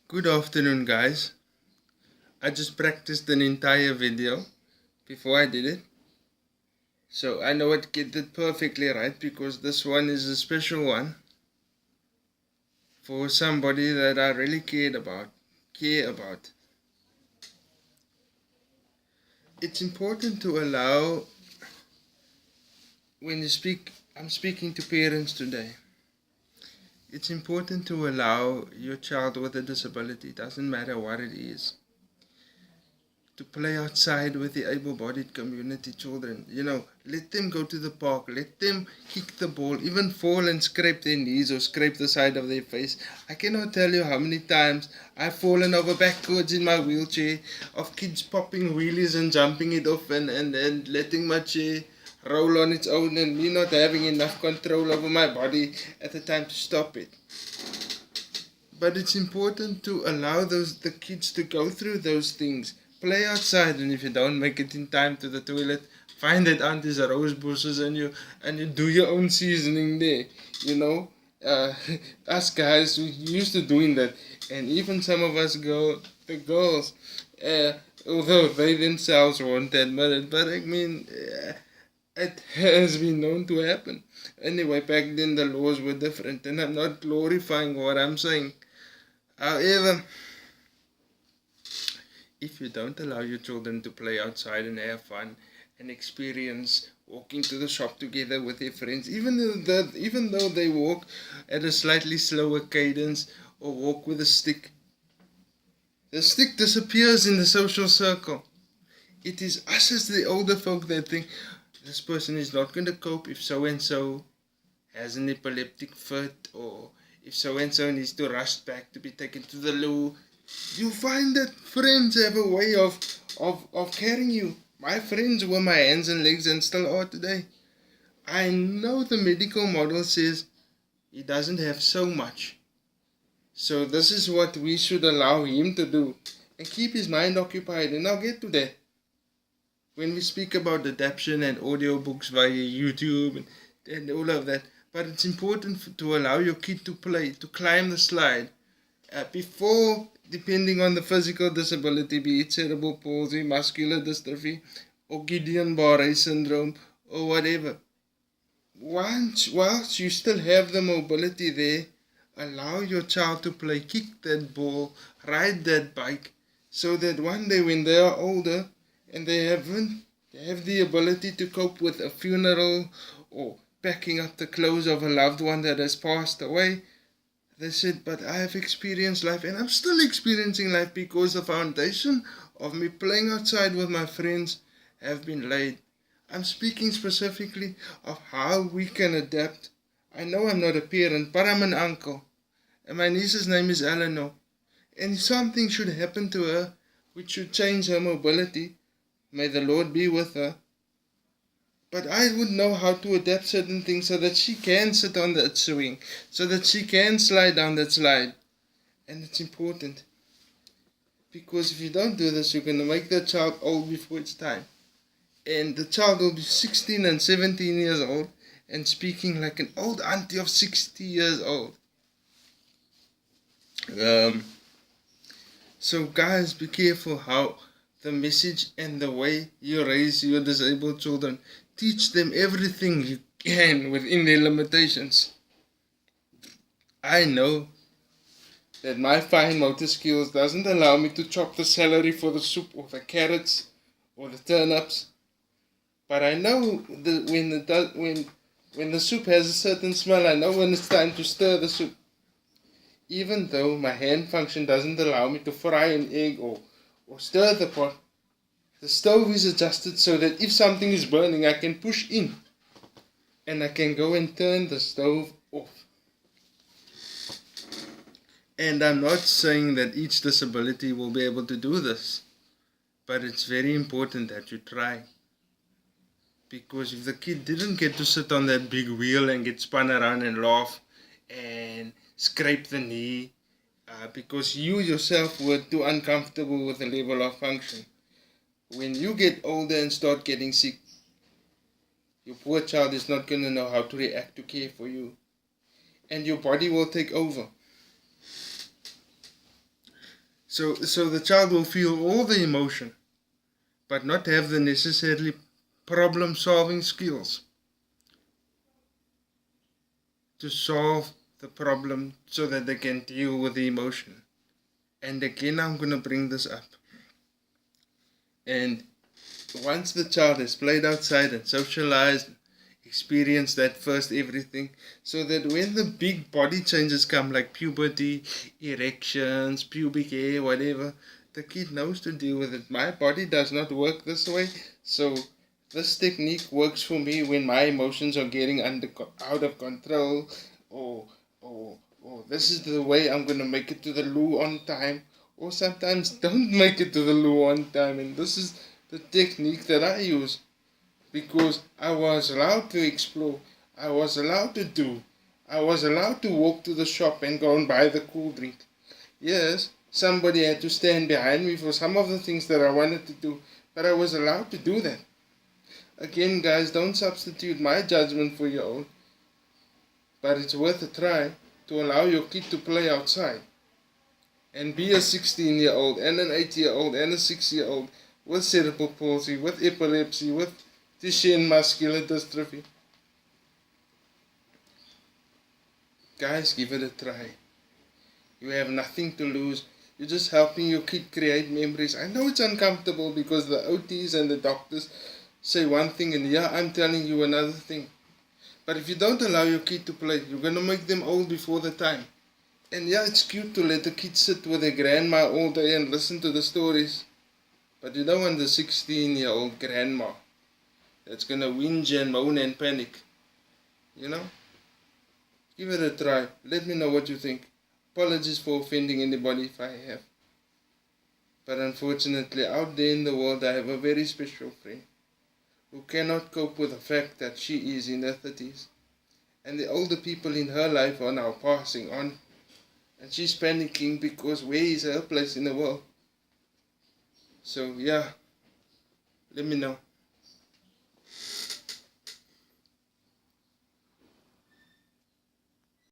Good afternoon, guys. I just practiced an entire video before I did it, so I know it get it perfectly right because this one is a special one for somebody that I really care about. It's important to allow when you speak. I'm speaking to parents today. It's important to allow your child with a disability, doesn't matter what it is, to play outside with the able-bodied community children. Let them go to the park, let them kick the ball, even fall and scrape their knees or scrape the side of their face. I cannot tell you how many times I've fallen over backwards in my wheelchair, of kids popping wheelies and jumping it off and letting my chair roll on its own and me not having enough control over my body at the time to stop it. But it's important to allow the kids to go through those things. Play outside, and if you don't make it in time to the toilet, find that auntie's rose bushes and you do your own seasoning there. You know, uh, us guys we used to doing that, and even some of us the girls, although they themselves won't admit it, but I mean, it has been known to happen. Anyway, back then the laws were different, and I'm not glorifying what I'm saying. However, if you don't allow your children to play outside and have fun and experience walking to the shop together with their friends, even though they walk at a slightly slower cadence or walk with a stick, the stick disappears in the social circle. It is us as the older folk that think this person is not going to cope if so and so has an epileptic fit, or if so and so needs to rush back to be taken to the loo. You find that friends have a way of carrying you. My friends were my hands and legs and still are today. I know the medical model says he doesn't have so much. So this is what we should allow him to do and keep his mind occupied. And I'll get to that when we speak about adaptation and audiobooks via YouTube and all of that. But it's important to allow your kid to play, to climb the slide before, depending on the physical disability, be it cerebral palsy, muscular dystrophy, or Guillain-Barré syndrome, or whatever. Whilst you still have the mobility there, allow your child to play, kick that ball, ride that bike, so that one day when they are older and they have the ability to cope with a funeral or packing up the clothes of a loved one that has passed away, they said, but I have experienced life and I'm still experiencing life because the foundation of me playing outside with my friends have been laid. I'm speaking specifically of how we can adapt. I know I'm not a parent, but I'm an uncle. And my niece's name is Eleanor. And if something should happen to her, which should change her mobility, may the Lord be with her. But I would know how to adapt certain things so that she can sit on that swing, so that she can slide down that slide. And it's important. Because if you don't do this, you're going to make that child old before it's time. And the child will be 16 and 17 years old and speaking like an old auntie of 60 years old. So guys, be careful how the message and the way you raise your disabled children. Teach them everything you can within their limitations. I know that my fine motor skills doesn't allow me to chop the celery for the soup or the carrots or the turnips. But I know that when the soup has a certain smell, I know when it's time to stir the soup. Even though my hand function doesn't allow me to fry an egg or stir the pot, the stove is adjusted so that if something is burning, I can push in and I can go and turn the stove off. And I'm not saying that each disability will be able to do this, but it's very important that you try. Because if the kid didn't get to sit on that big wheel and get spun around and laugh and scrape the knee, because you yourself were too uncomfortable with the level of function, when you get older and start getting sick, your poor child is not going to know how to react to care for you. And your body will take over. So the child will feel all the emotion, but not have the necessarily problem-solving skills to solve the problem so that they can deal with the emotion. And again, I'm going to bring this up. And once the child has played outside and socialized, experienced that first everything, so that when the big body changes come, like puberty, erections, pubic hair, whatever, the kid knows to deal with it. My body does not work this way, so this technique works for me when my emotions are getting out of control, or this is the way I'm going to make it to the loo on time, or sometimes don't make it to the loo on time. And this is the technique that I use because I was allowed to explore, I was allowed to do, I was allowed to walk to the shop and go and buy the cool drink. Yes, somebody had to stand behind me for some of the things that I wanted to do, but I was allowed to do that. Again, guys, don't substitute my judgment for your own, but it's worth a try to allow your kid to play outside and be a 16-year-old and an 8-year-old and a 6-year-old with cerebral palsy, with epilepsy, with Duchenne muscular dystrophy. Guys, give it a try. You have nothing to lose. You're just helping your kid create memories. I know it's uncomfortable because the OTs and the doctors say one thing and yeah, I'm telling you another thing. But if you don't allow your kid to play, you're going to make them old before the time. And yeah, it's cute to let the kids sit with their grandma all day and listen to the stories. But you don't want the 16-year-old grandma that's going to whinge and moan and panic. You know? Give it a try. Let me know what you think. Apologies for offending anybody if I have. But unfortunately, out there in the world, I have a very special friend who cannot cope with the fact that she is in her 30s. And the older people in her life are now passing on. And she's panicking because where is her place in the world? So yeah, let me know.